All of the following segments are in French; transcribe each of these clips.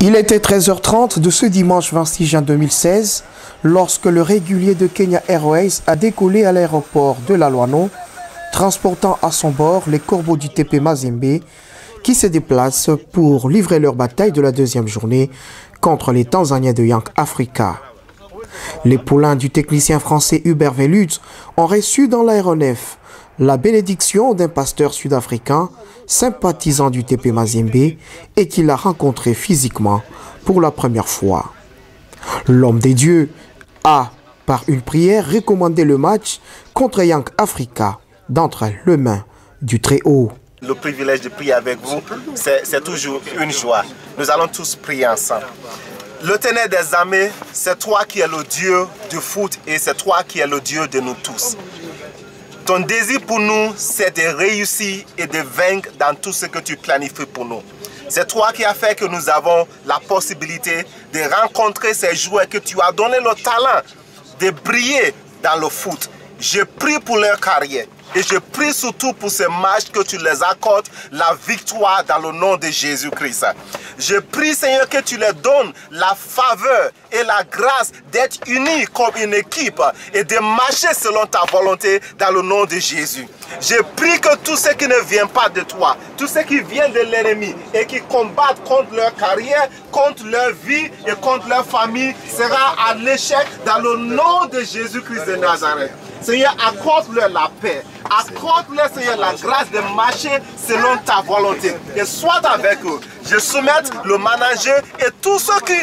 Il était 13h30 de ce dimanche 26 juin 2016 lorsque le régulier de Kenya Airways a décollé à l'aéroport de Lalwano, transportant à son bord les corbeaux du TP Mazembe qui se déplacent pour livrer leur bataille de la deuxième journée contre les Tanzaniens de Young Africa. Les poulains du technicien français Hubert Velutz ont reçu dans l'aéronef la bénédiction d'un pasteur sud-africain sympathisant du TP Mazembe et qui l'a rencontré physiquement pour la première fois. L'homme des dieux a, par une prière, recommandé le match contre Young Africa d'entre les mains du Très-Haut. Le privilège de prier avec vous, c'est toujours une joie. Nous allons tous prier ensemble. L'Éternel des armées, c'est toi qui es le Dieu du foot et c'est toi qui es le Dieu de nous tous. Ton désir pour nous, c'est de réussir et de vaincre dans tout ce que tu planifies pour nous. C'est toi qui as fait que nous avons la possibilité de rencontrer ces joueurs que tu as donné le talent de briller dans le foot. Je prie pour leur carrière. Et je prie surtout pour ce match que tu les accordes la victoire dans le nom de Jésus-Christ. Je prie, Seigneur, que tu leur donnes la faveur et la grâce d'être unis comme une équipe et de marcher selon ta volonté dans le nom de Jésus. Je prie que tout ce qui ne vient pas de toi, tout ce qui vient de l'ennemi et qui combattent contre leur carrière, contre leur vie et contre leur famille sera à l'échec dans le nom de Jésus-Christ de Nazareth. Seigneur, accorde-leur la paix. Accorde-leur, Seigneur, la grâce de marcher selon ta volonté. Et sois avec eux. Je soumets le manager et tous ceux qui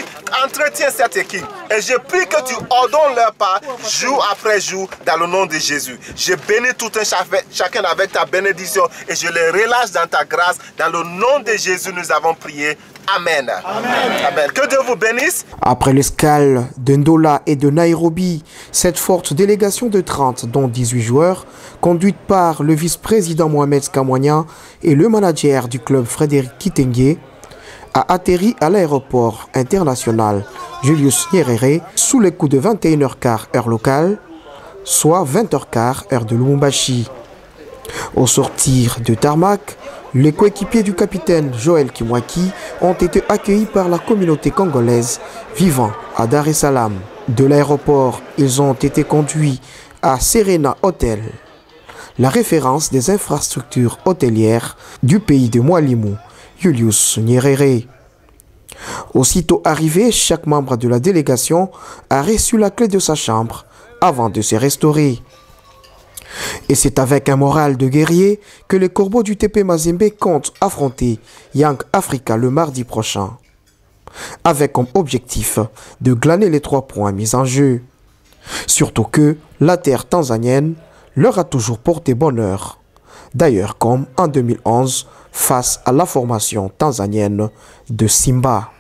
entretiennent cette équipe. Et je prie que tu ordonnes leur pas jour après jour dans le nom de Jésus. Je bénis tout un chacun avec ta bénédiction et je les relâche dans ta grâce. Dans le nom de Jésus, nous avons prié. Amen. Amen. Amen. Que Dieu vous bénisse. Après l'escale de Ndola et de Nairobi, cette forte délégation de 30, dont 18 joueurs, conduite par le vice-président Mohamed Skamwania et le manager du club Frédéric Kitenge, a atterri à l'aéroport international Julius Nyerere sous les coups de 21h15 heure locale, soit 20h15 heure de Lubumbashi. Au sortir de tarmac, les coéquipiers du capitaine Joël Kimwaki ont été accueillis par la communauté congolaise vivant à Dar es Salaam. De l'aéroport, ils ont été conduits à Serena Hotel, la référence des infrastructures hôtelières du pays de Mwalimu, Julius Nyerere. Aussitôt arrivé, chaque membre de la délégation a reçu la clé de sa chambre avant de se restaurer. Et c'est avec un moral de guerrier que les corbeaux du TP Mazembe comptent affronter Young Africa le mardi prochain, avec comme objectif de glaner les 3 points mis en jeu. Surtout que la terre tanzanienne leur a toujours porté bonheur, d'ailleurs comme en 2011 face à la formation tanzanienne de Simba.